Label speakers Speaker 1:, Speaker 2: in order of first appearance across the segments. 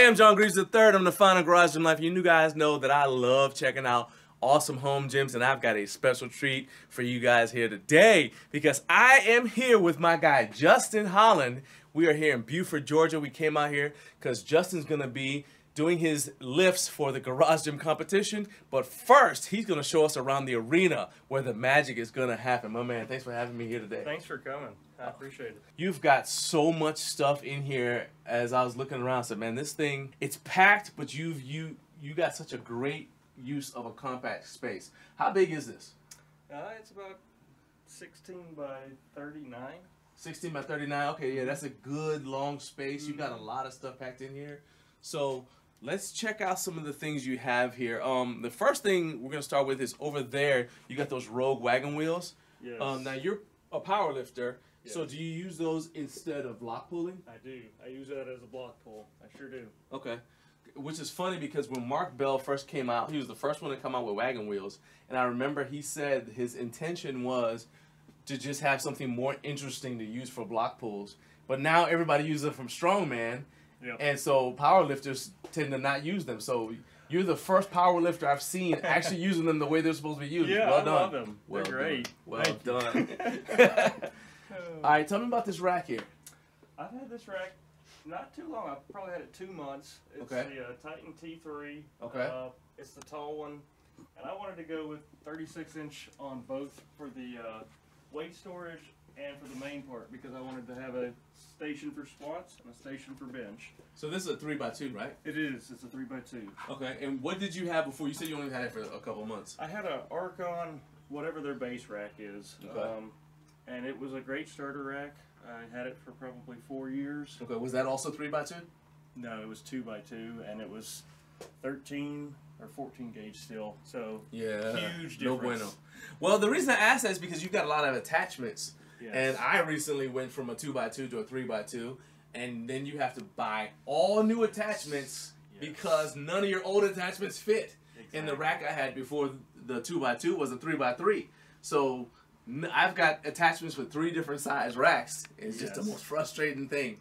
Speaker 1: am John Greaves III. I'm the founder of Garage Gym Life. You guys know that I love checking out awesome home gyms, and I've got a special treat for you guys here today because I am here with my guy Justin Holland. We are here in Beaufort, Georgia. We came out here because Justin's going to be doing his lifts for the garage gym competition, but first he's going to show us around the arena where the magic is going to happen. My man, thanks for having me here today.
Speaker 2: Thanks for coming. I appreciate it.
Speaker 1: You've got so much stuff in here. As I was looking around, I said, man, this thing, it's packed, but you got such a great use of a compact space. How big is this?
Speaker 2: It's about 16 by 39.
Speaker 1: 16 by 39. Okay, yeah, that's a good long space. You got a lot of stuff packed in here. So let's check out some of the things you have here. The first thing we're gonna start with is over there. You got those Rogue Wagon wheels.
Speaker 2: Yes.
Speaker 1: Now you're a power lifter.
Speaker 2: Yes.
Speaker 1: So do you use those instead of block pulling?
Speaker 2: I do. I use that as a block pull. I sure do.
Speaker 1: Okay. Which is funny because when Mark Bell first came out, he was the first one to come out with wagon wheels. And I remember he said his intention was to just have something more interesting to use for block pulls. But now everybody uses it from strongman.
Speaker 2: Yep.
Speaker 1: And so powerlifters tend to not use them. So you're the first powerlifter I've seen actually using them the way they're supposed to be used.
Speaker 2: Yeah,
Speaker 1: well
Speaker 2: I
Speaker 1: done.
Speaker 2: love them.
Speaker 1: Well
Speaker 2: They're great.
Speaker 1: Done. Well
Speaker 2: Thank
Speaker 1: done. All right, tell me about this rack here.
Speaker 2: I've had this rack not too long. I've probably had it 2 months. It's
Speaker 1: Okay.
Speaker 2: the Titan T3.
Speaker 1: Okay.
Speaker 2: It's the tall one. And I wanted to go with 36-inch on both for the weight storage and for the main part because I wanted to have a station for squats and a station for bench.
Speaker 1: So this is a 3x2, right?
Speaker 2: It is. It's a 3x2.
Speaker 1: Okay, and what did you have before? You said you only had it for a couple months.
Speaker 2: I had a Archon, whatever their base rack is,
Speaker 1: Okay.
Speaker 2: and it was a great starter rack. I had it for probably 4 years.
Speaker 1: Okay, was that also 3x2?
Speaker 2: No, it was 2x2, and it was 13 or 14 gauge still. So
Speaker 1: Yeah,
Speaker 2: huge difference.
Speaker 1: no bueno. Well, the reason I asked that is because you've got a lot of attachments.
Speaker 2: Yes.
Speaker 1: And I recently went from a 2x2 to a 3x2, and then you have to buy all new attachments because none of your old attachments fit.
Speaker 2: Exactly.
Speaker 1: And the rack I had before the 2x2 was a 3x3. So I've got attachments for 3 different size racks. It's just the most frustrating thing.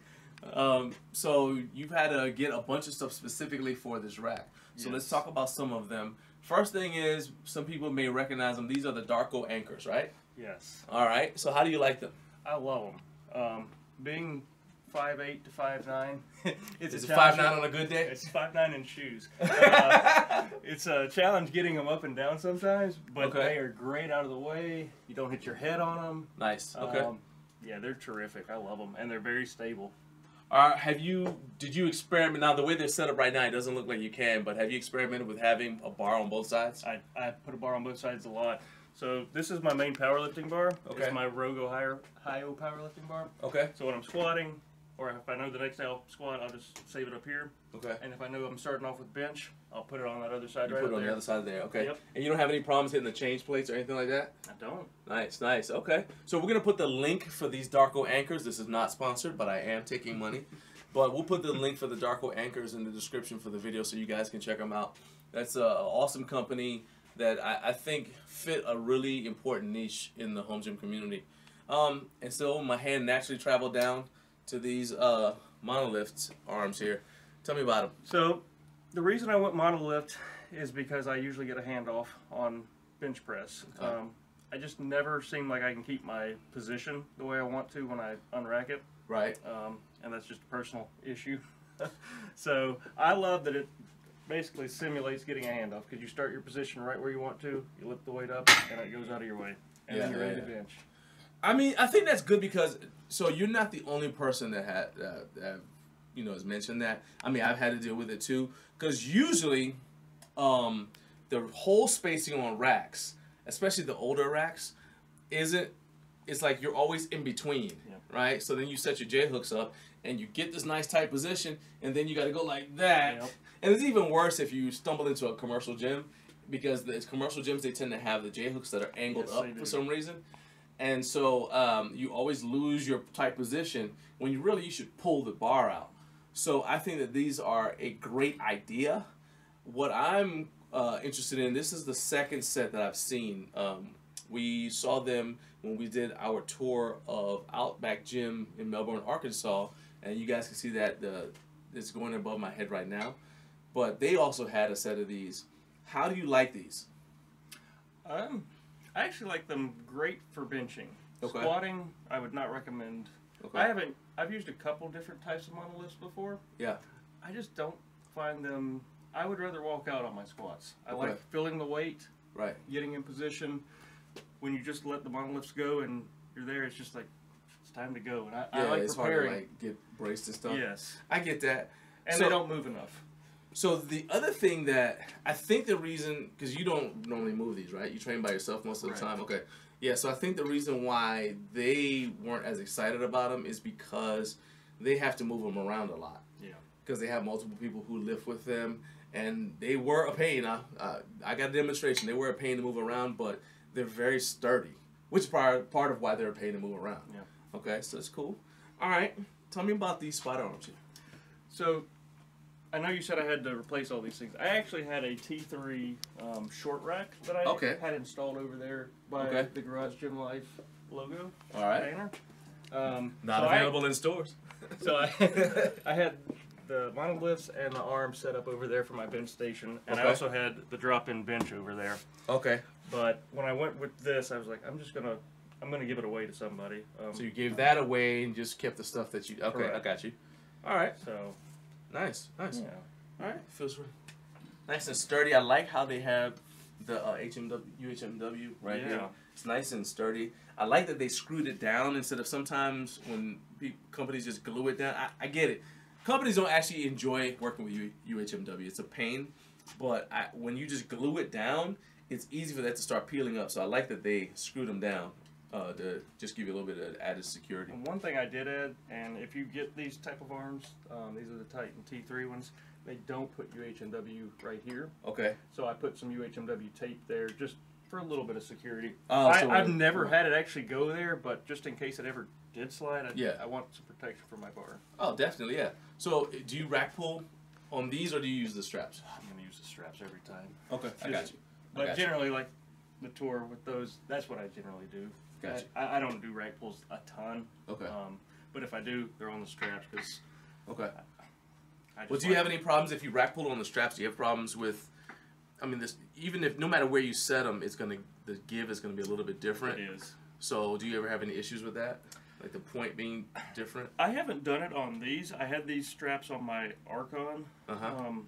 Speaker 1: So you've had to get a bunch of stuff specifically for this rack. So let's talk about some of them. First thing is, some people may recognize them. These are the Darko anchors, right?
Speaker 2: Yes.
Speaker 1: All right. So how do you like them?
Speaker 2: I love them. Being 5'8" to 5'9", it's
Speaker 1: Is
Speaker 2: a
Speaker 1: it
Speaker 2: challenge.
Speaker 1: 5'9" on a good day?
Speaker 2: It's 5'9" in shoes. It's a challenge getting them up and down sometimes, but they are great out of the way. You don't hit your head on them.
Speaker 1: Nice. Okay.
Speaker 2: Yeah, they're terrific. I love them, and they're very stable.
Speaker 1: Did you experiment? Now, the way they're set up right now, it doesn't look like you can, but have you experimented with having a bar on both sides?
Speaker 2: I put a bar on both sides a lot. So this is my main powerlifting bar.
Speaker 1: Okay.
Speaker 2: It's my Rogo Hi-O powerlifting bar.
Speaker 1: Okay.
Speaker 2: So when I'm squatting, or if I know the next day I'll squat, I'll just save it up here.
Speaker 1: Okay.
Speaker 2: And if I know I'm starting off with bench, I'll put it on that other side
Speaker 1: You
Speaker 2: right
Speaker 1: put it
Speaker 2: up
Speaker 1: on
Speaker 2: there.
Speaker 1: the other side there. Okay.
Speaker 2: Yep.
Speaker 1: And you don't have any problems hitting the change plates or anything like that?
Speaker 2: I don't.
Speaker 1: Nice, nice. Okay. So we're going to put the link for these Darko anchors. This is not sponsored, but I am taking money. But we'll put the link for the Darko anchors in the description for the video so you guys can check them out. That's an awesome company that I think fit a really important niche in the home gym community. And so my hand naturally traveled down to these Monolift arms here. Tell me about them.
Speaker 2: So the reason I went Monolift is because I usually get a handoff on bench press.
Speaker 1: Okay.
Speaker 2: I just never seem like I can keep my position the way I want to when I unrack it.
Speaker 1: Right.
Speaker 2: And that's just a personal issue. So I love that it basically simulates getting a handoff because you start your position right where you want to, you lift the weight up, and it goes out of your way. And then you're ready to bench.
Speaker 1: I mean, I think that's good because, so you're not the only person that has mentioned that. I mean, I've had to deal with it too because usually the whole spacing on racks, especially the older racks, it's like you're always in between, right? So then you set your J hooks up and you get this nice tight position and then you got to go like that.
Speaker 2: Yep.
Speaker 1: And it's even worse if you stumble into a commercial gym because the commercial gyms, they tend to have the J hooks that are angled up for some reason. And so you always lose your tight position when you should pull the bar out. So I think that these are a great idea. What I'm interested in, this is the second set that I've seen. We saw them when we did our tour of Outback Gym in Melbourne, Arkansas, and you guys can see that is going above my head right now. But they also had a set of these. How do you like these?
Speaker 2: I actually like them great for benching.
Speaker 1: Okay.
Speaker 2: Squatting, I would not recommend.
Speaker 1: Okay.
Speaker 2: I've used a couple different types of monolifts before.
Speaker 1: Yeah.
Speaker 2: I just don't find them. I would rather walk out on my squats. I
Speaker 1: Okay.
Speaker 2: like feeling the weight,
Speaker 1: Right.
Speaker 2: getting in position. When you just let the monolifts go and you're there, it's just like it's time to go. And I like
Speaker 1: it's
Speaker 2: preparing.
Speaker 1: hard to like get braced and stuff.
Speaker 2: Yes.
Speaker 1: I get that.
Speaker 2: And
Speaker 1: So-
Speaker 2: they don't move enough.
Speaker 1: So the other thing that I think the reason, because you don't normally move these, right? You train by yourself most of the
Speaker 2: Right.
Speaker 1: time. Okay. Yeah, so I think the reason why they weren't as excited about them is because they have to move them around a lot.
Speaker 2: Yeah.
Speaker 1: Because they have multiple people who lift with them, and they were a pain. I got a demonstration. They were a pain to move around, but they're very sturdy, which is part of why they're a pain to move around.
Speaker 2: Yeah.
Speaker 1: Okay, so that's cool. All right, tell me about these spot arms here.
Speaker 2: So, I know you said I had to replace all these things. I actually had a T3 short rack that I had installed over there by the Garage Gym Life logo.
Speaker 1: All right.
Speaker 2: Banner.
Speaker 1: Not available in stores.
Speaker 2: So I had the monolifts and the arms set up over there for my bench station, and I also had the drop-in bench over there.
Speaker 1: Okay.
Speaker 2: But when I went with this, I was like, I'm gonna give it away to somebody.
Speaker 1: So you gave that away and just kept the stuff that you. Okay,
Speaker 2: Correct.
Speaker 1: I got you. All right.
Speaker 2: So
Speaker 1: Nice.
Speaker 2: yeah.
Speaker 1: All right. Feels nice and sturdy. I like how they have the UHMW right here. It's nice and sturdy. I like that they screwed it down instead of sometimes when companies just glue it down. I get it. Companies don't actually enjoy working with UHMW. It's a pain. But when you just glue it down, it's easy for that to start peeling up. So I like that they screwed them down to just give you a little bit of added security.
Speaker 2: And one thing I did add, and if you get these type of arms, these are the Titan T3 ones, they don't put UHMW right here.
Speaker 1: Okay.
Speaker 2: So I put some UHMW tape there just for a little bit of security.
Speaker 1: Oh,
Speaker 2: I've never had it actually go there, but just in case it ever did slide, I want some protection for my bar.
Speaker 1: Oh, definitely, yeah. So do you rack pull on these or do you use the straps?
Speaker 2: I'm going to use the straps every time.
Speaker 1: Okay, I got you.
Speaker 2: But generally, like the tour with those, that's what I generally do.
Speaker 1: Gotcha.
Speaker 2: I don't do rack pulls a ton.
Speaker 1: Okay.
Speaker 2: But if I do, they're on the straps because.
Speaker 1: Okay. Well, do you have any problems if you rack pull on the straps? Do you have problems with? I mean, even if no matter where you set them, the give is gonna be a little bit different.
Speaker 2: It is.
Speaker 1: So, do you ever have any issues with that? Like the point being different?
Speaker 2: I haven't done it on these. I had these straps on my Archon, and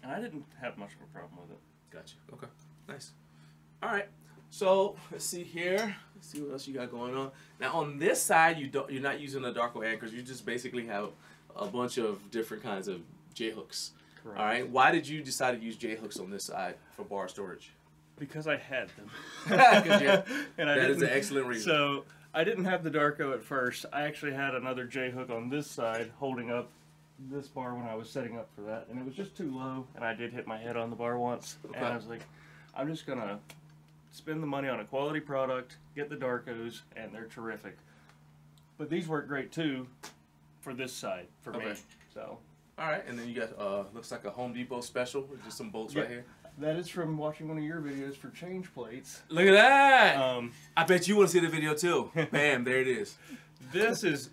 Speaker 2: I didn't have much of a problem with it.
Speaker 1: Gotcha. Okay. Nice. All right. So let's see here. Let's see what else you got going on. Now on this side, you're not using the Darko anchors. You just basically have a bunch of different kinds of J hooks.
Speaker 2: Correct.
Speaker 1: All right. Why did you decide to use J hooks on this side for bar storage?
Speaker 2: Because I had them.
Speaker 1: And that is an excellent reason.
Speaker 2: So I didn't have the Darko at first. I actually had another J hook on this side holding up this bar when I was setting up for that, and it was just too low, and I did hit my head on the bar once.
Speaker 1: Okay.
Speaker 2: And I was like, I'm just gonna spend the money on a quality product, get the Darkos, and they're terrific. But these work great too for this side for me. So.
Speaker 1: All right, and then you got looks like a Home Depot special with just some bolts right here.
Speaker 2: That is from watching one of your videos for change plates.
Speaker 1: Look at that! I bet you want to see the video too. Bam, there it is.
Speaker 2: This is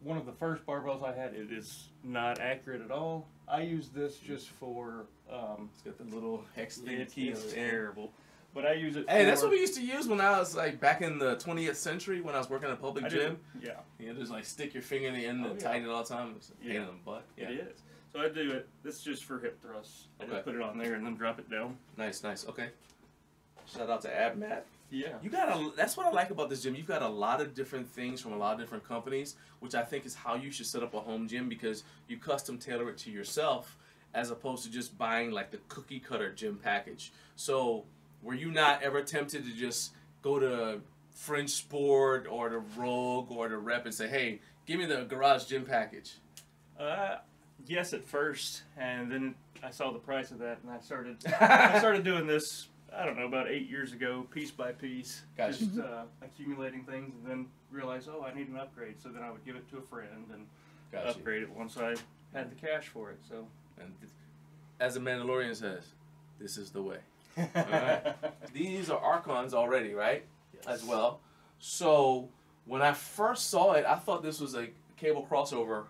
Speaker 2: one of the first barbells I had. It is not accurate at all. I use this just for.
Speaker 1: It's got the little hex thing.
Speaker 2: It's terrible. But I use it.
Speaker 1: Hey, that's what we used to use when I was like back in the 20th century when I was working at a public gym.
Speaker 2: Yeah.
Speaker 1: You just like stick your finger in the end and tighten it all the time. It's a pain in the butt. Yeah.
Speaker 2: It is. So I do it. This is just for hip thrusts. I just put it on there and then drop it down.
Speaker 1: Nice, nice. Okay. Shout out to AbMat.
Speaker 2: Yeah.
Speaker 1: You got that's what I like about this gym. You've got a lot of different things from a lot of different companies, which I think is how you should set up a home gym because you custom tailor it to yourself as opposed to just buying like the cookie cutter gym package. So were you not ever tempted to just go to French Sport or the Rogue or the Rep and say, hey, give me the garage gym package?
Speaker 2: Yes, at first, and then I saw the price of that, and I started doing this. I don't know, about 8 years ago, piece by piece,
Speaker 1: Gotcha.
Speaker 2: just accumulating things, and then realized, oh, I need an upgrade. So then I would give it to a friend and upgrade it once I had the cash for it. So,
Speaker 1: and as the Mandalorian says, this is the way. All right. These are Archons already, right?
Speaker 2: yes.
Speaker 1: As well. So when I first saw it, I thought this was a cable crossover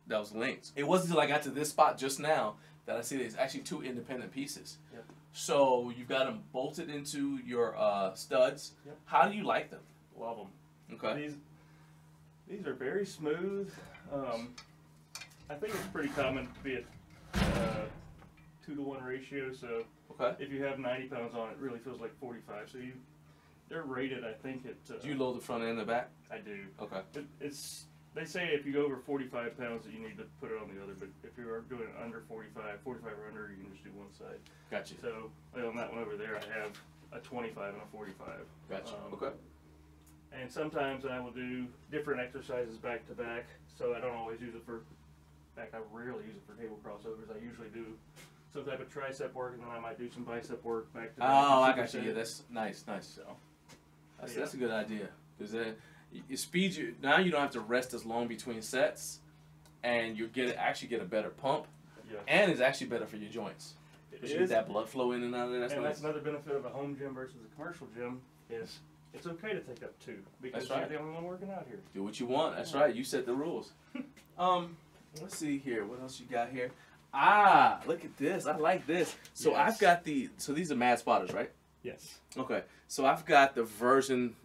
Speaker 1: that was linked. It wasn't until I got to this spot just now that I see there's actually 2 independent pieces.
Speaker 2: Yep.
Speaker 1: So you've got them bolted into your studs.
Speaker 2: Yep.
Speaker 1: How do you like them?
Speaker 2: Love them.
Speaker 1: Okay.
Speaker 2: These are very smooth. I think it's pretty common to be a 2-to-1 ratio. So
Speaker 1: Okay.
Speaker 2: if you have 90 pounds on, it really feels like 45. So they're rated, I think, at.
Speaker 1: Do you load the front and the back?
Speaker 2: I do.
Speaker 1: Okay.
Speaker 2: They say if you go over 45 pounds that you need to put it on the other, but if you are doing under 45 or under, you can just do one side.
Speaker 1: Gotcha.
Speaker 2: So like on that one over there, I have a 25 and a 45.
Speaker 1: Gotcha. Okay.
Speaker 2: And sometimes I will do different exercises back to back, so I don't always use it for back. I rarely use it for cable crossovers. I usually do some type of tricep work, and then I might do some bicep work back to back.
Speaker 1: Oh, I got you. Yeah, that's nice.
Speaker 2: So
Speaker 1: That's a good idea. Because it speeds you. Now you don't have to rest as long between sets, and you actually get a better pump, and it's actually better for your joints. You get that blood flow in and out of there.
Speaker 2: That's another benefit of a home gym versus a commercial gym is it's okay to take up 2 because you're the only one working out here.
Speaker 1: Do what you want. That's right. You set the rules. Let's see here. What else you got here? Ah, look at this. I like this. So I've got so these are Mad Spotters, right?
Speaker 2: Yes.
Speaker 1: Okay. So I've got the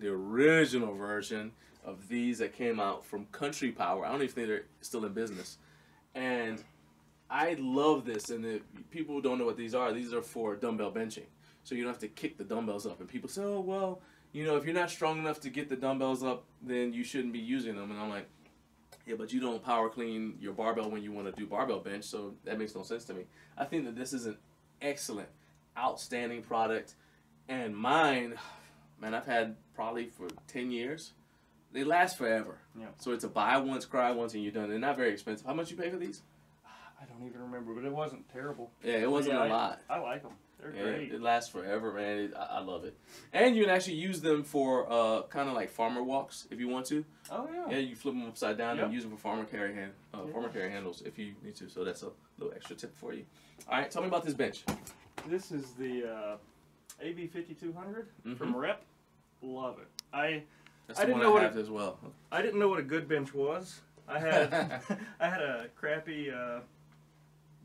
Speaker 1: original version of these that came out from Country Power. I don't even think they're still in business. And I love this. And if people don't know what these are for dumbbell benching. So you don't have to kick the dumbbells up. And people say, oh, well, you know, if you're not strong enough to get the dumbbells up, then you shouldn't be using them. And I'm like, yeah, but you don't power clean your barbell when you want to do barbell bench, so that makes no sense to me. I think that this is an excellent, outstanding product. And mine, man, I've had probably for 10 years. They last forever. Yeah. So it's a buy once, cry once, and you're done. They're not very expensive. How much you pay for these?
Speaker 2: I don't even remember, but it wasn't terrible.
Speaker 1: Yeah, it wasn't a lot.
Speaker 2: I like them. They're great.
Speaker 1: It lasts forever, man. I love it. And you can actually use them for kind of like farmer walks if you want to.
Speaker 2: Oh yeah.
Speaker 1: Yeah, you flip them upside down and use them for farmer carry handles if you need to. So that's a little extra tip for you. All right, tell me about this bench.
Speaker 2: This is the AB 5200 from Rep. Love it.
Speaker 1: That's the one I have as well.
Speaker 2: I didn't know what a good bench was. I had I had a crappy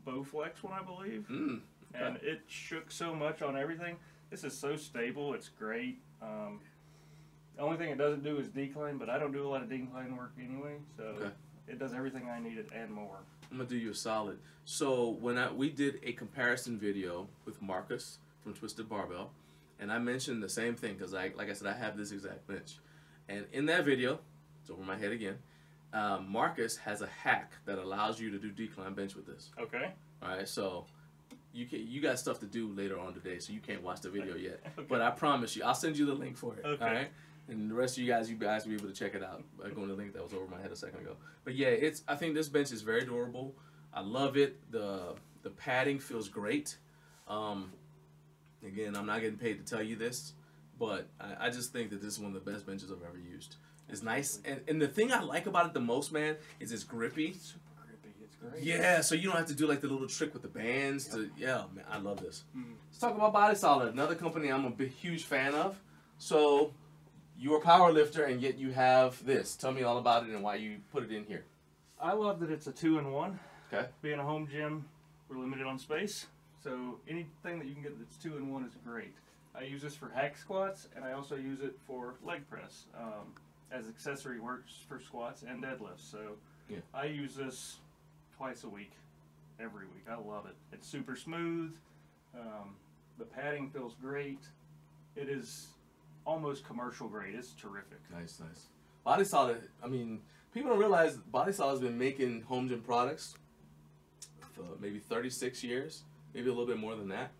Speaker 2: Bowflex one, I believe.
Speaker 1: Okay.
Speaker 2: And it shook so much on everything. This is so stable. It's great. The only thing it doesn't do is decline, but I don't do a lot of decline work anyway, so it does everything I needed and more.
Speaker 1: I'm gonna do you a solid. So when we did a comparison video with Marcus from Twisted Barbell, and I mentioned the same thing because like I said, I have this exact bench, and in that video, it's over my head again. Marcus has a hack that allows you to do decline bench with this.
Speaker 2: Okay.
Speaker 1: All right, so. You got stuff to do later on today, so you can't watch the video yet. But I promise you, I'll send you the link for it. Okay. All right, and the rest of you guys will be able to check it out by going to the link that was over my head a second ago. But yeah, I think this bench is very durable. I love it. The padding feels great. Again, I'm not getting paid to tell you this, but I just think that this is one of the best benches I've ever used. It's nice, and the thing I like about it the most, man, is it's grippy.
Speaker 2: Great.
Speaker 1: Yeah, so you don't have to do like the little trick with the bands. Yeah, man, I love this. Let's talk about Body Solid, another company I'm a huge fan of. So you're a power lifter and yet you have this. Tell me all about it and why you put it in here.
Speaker 2: I love that it's a 2-in-1.
Speaker 1: Okay.
Speaker 2: Being a home gym, we're limited on space, so anything that you can get that's 2-in-1 is great. I use this for hack squats, and I also use it for leg press as accessory works for squats and deadlifts. So I use this twice a week, every week. I love it. It's super smooth. The padding feels great. It is almost commercial grade. It's terrific.
Speaker 1: Nice. Body Solid, I mean, people don't realize Body Solid's been making home gym products for maybe 36 years, maybe a little bit more than that.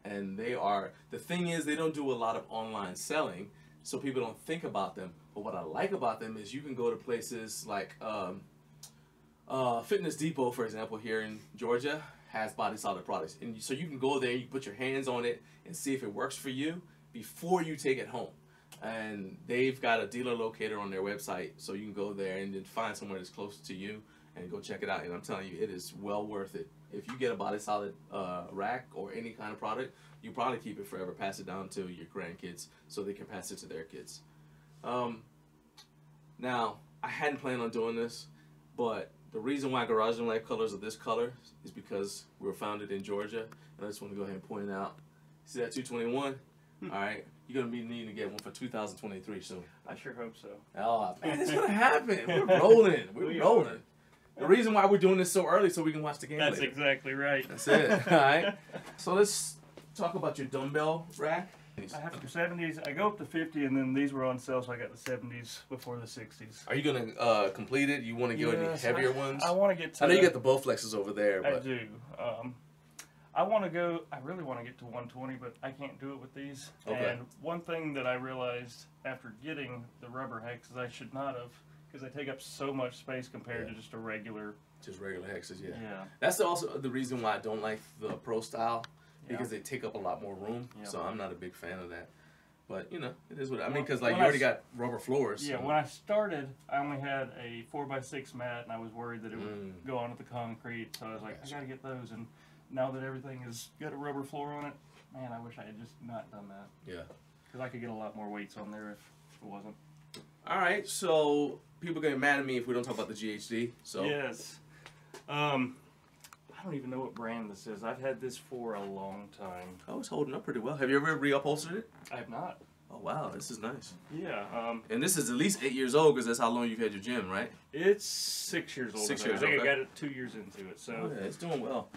Speaker 1: And the thing is, they don't do a lot of online selling, so people don't think about them. But what I like about them is you can go to places like Fitness Depot, for example, here in Georgia, has Body Solid products. And so you can go there, you can put your hands on it and see if it works for you before you take it home. And they've got a dealer locator on their website, so you can go there and then find somewhere that's close to you and go check it out. And I'm telling you, it is well worth it. If you get a Body Solid rack or any kind of product, you probably keep it forever, pass it down to your grandkids so they can pass it to their kids. Now, I hadn't planned on doing this, but The reason why Garage Gym Life colors are this color is because we were founded in Georgia. And I just want to go ahead and point out. See that 221? All right. You're going to be needing to get one for 2023 soon.
Speaker 2: I sure hope so.
Speaker 1: Oh, man, it's going to happen. We're rolling. We're rolling. The reason why we're doing this so early so we can watch the game
Speaker 2: That's
Speaker 1: later.
Speaker 2: exactly right.
Speaker 1: That's it. All right. So let's talk about your dumbbell rack.
Speaker 2: I have the 70s. I go up to 50, and then these were on sale, so I got the 70s before the 60s.
Speaker 1: Are you going to complete it? You want to go any heavier ones?
Speaker 2: I want to get to...
Speaker 1: I know you got the Bowflexes over there. But...
Speaker 2: I do. I want to go, I really want to get to 120, but I can't do it with these.
Speaker 1: Okay.
Speaker 2: And one thing that I realized after getting the rubber hex is I should not have, because they take up so much space compared to just a regular.
Speaker 1: Just regular hexes, yeah.
Speaker 2: Yeah.
Speaker 1: That's also the reason why I don't like the Pro Style, because they take up a lot more room.
Speaker 2: Yeah.
Speaker 1: So I'm not a big fan of that. But, you know, it is what I mean, because like you already got rubber floors.
Speaker 2: Yeah,
Speaker 1: so.
Speaker 2: when I started, I only had a 4x6 mat, and I was worried that it would go onto the concrete. So I was like, I got to get those. And now that everything has got a rubber floor on it, man, I wish I had just not done that.
Speaker 1: Yeah.
Speaker 2: Because I could get a lot more weights on there if it wasn't.
Speaker 1: All right, so people get mad at me if we don't talk about the GHD. So
Speaker 2: yes. I don't even know what brand this is. I've had this for a long time.
Speaker 1: Oh, it's holding up pretty well. Have you ever reupholstered it?
Speaker 2: I have not.
Speaker 1: Oh, wow, this is nice.
Speaker 2: Yeah.
Speaker 1: And this is at least 8 years old because that's how long you've had your gym, right?
Speaker 2: It's 6 years old.
Speaker 1: 6
Speaker 2: I
Speaker 1: years,
Speaker 2: think
Speaker 1: okay.
Speaker 2: I got it 2 years into it. So
Speaker 1: Oh, yeah, it's doing well.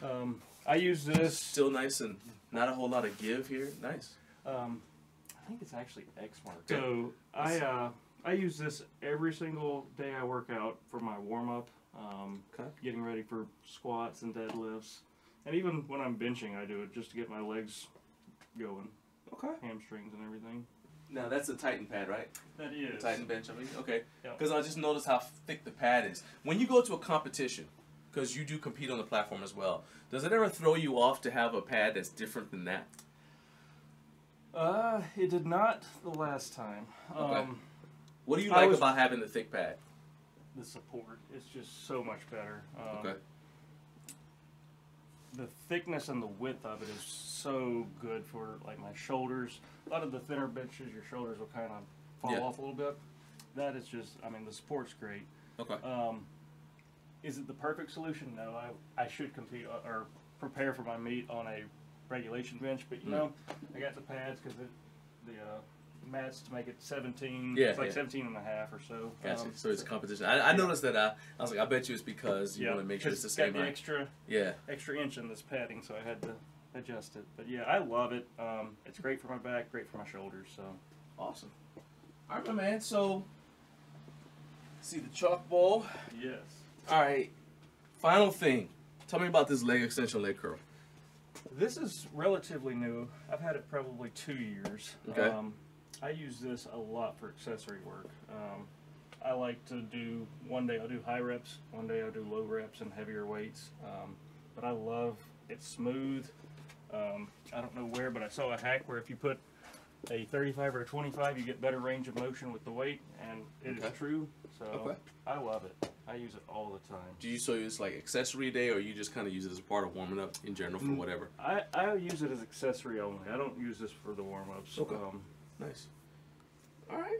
Speaker 2: I use this.
Speaker 1: Still nice and not a whole lot of give here. Nice.
Speaker 2: I think it's actually X mark. So I use this every single day I work out for my warm up. Getting ready for squats and deadlifts, and even when I'm benching, I do it just to get my legs going.
Speaker 1: Okay.
Speaker 2: Hamstrings and everything.
Speaker 1: Now that's a Titan pad, right?
Speaker 2: That is.
Speaker 1: Titan bench, I mean, okay.
Speaker 2: Yep.
Speaker 1: Because I just noticed how thick the pad is. When you go to a competition, because you do compete on the platform as well, does it ever throw you off to have a pad that's different than that?
Speaker 2: It did not the last time.
Speaker 1: Okay. What do you like about having the thick pad?
Speaker 2: The support is just so much better.
Speaker 1: Okay.
Speaker 2: The thickness and the width of it is so good for like my shoulders. A lot of the thinner benches, your shoulders will kind of fall off a little bit. That is just, I mean, the support's great.
Speaker 1: Okay.
Speaker 2: Is it the perfect solution? No, I should compete or prepare for my meet on a regulation bench, but you know, I got the pads because the mats to make it 17.
Speaker 1: Yeah,
Speaker 2: it's like 17 and a half or so.
Speaker 1: Gotcha. So it's a competition. I noticed that. I was like, I bet you it's because you want to make sure it's the same
Speaker 2: got the
Speaker 1: height.
Speaker 2: extra inch in this padding, so I had to adjust it. But yeah, I love it. It's great for my back, great for my shoulders. So
Speaker 1: awesome. All right, my man. So see the chalk ball.
Speaker 2: Yes.
Speaker 1: All right. Final thing. Tell me about this leg extension leg curl.
Speaker 2: This is relatively new. I've had it probably 2 years.
Speaker 1: Okay.
Speaker 2: I use this a lot for accessory work. I like to do, one day I'll do high reps, one day I'll do low reps and heavier weights. But I love, it's smooth. I don't know where, but I saw a hack where if you put a 35 or a 25, you get better range of motion with the weight, and it is true. So I love it. I use it all the time.
Speaker 1: Do you use like accessory day, or you just kind of use it as a part of warming up in general for whatever?
Speaker 2: I use it as accessory only. I don't use this for the warm-ups.
Speaker 1: Okay. Nice. All right.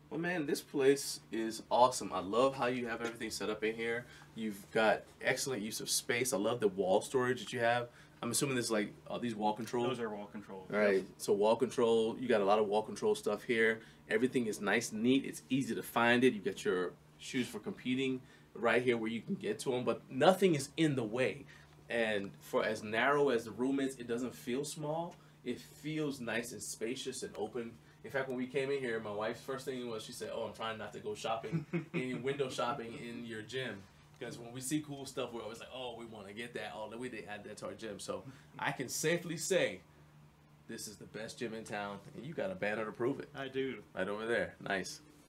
Speaker 1: Well, man, this place is awesome. I love how you have everything set up in here. You've got excellent use of space. I love the wall storage that you have. I'm assuming this is like these wall controls.
Speaker 2: Those are wall controls.
Speaker 1: All right. So wall control. You got a lot of wall control stuff here. Everything is nice and neat. It's easy to find it. You got your shoes for competing right here where you can get to them, but nothing is in the way. And for as narrow as the room is, it doesn't feel small. It feels nice and spacious and open. In fact, when we came in here, my wife's first thing was she said, "Oh, I'm trying not to go shopping, window shopping in your gym." Because when we see cool stuff, we're always like, "Oh, we want to get that." Oh, we didn't add that to our gym. So I can safely say this is the best gym in town, and you got a banner to prove it.
Speaker 2: I do.
Speaker 1: Right over there. Nice.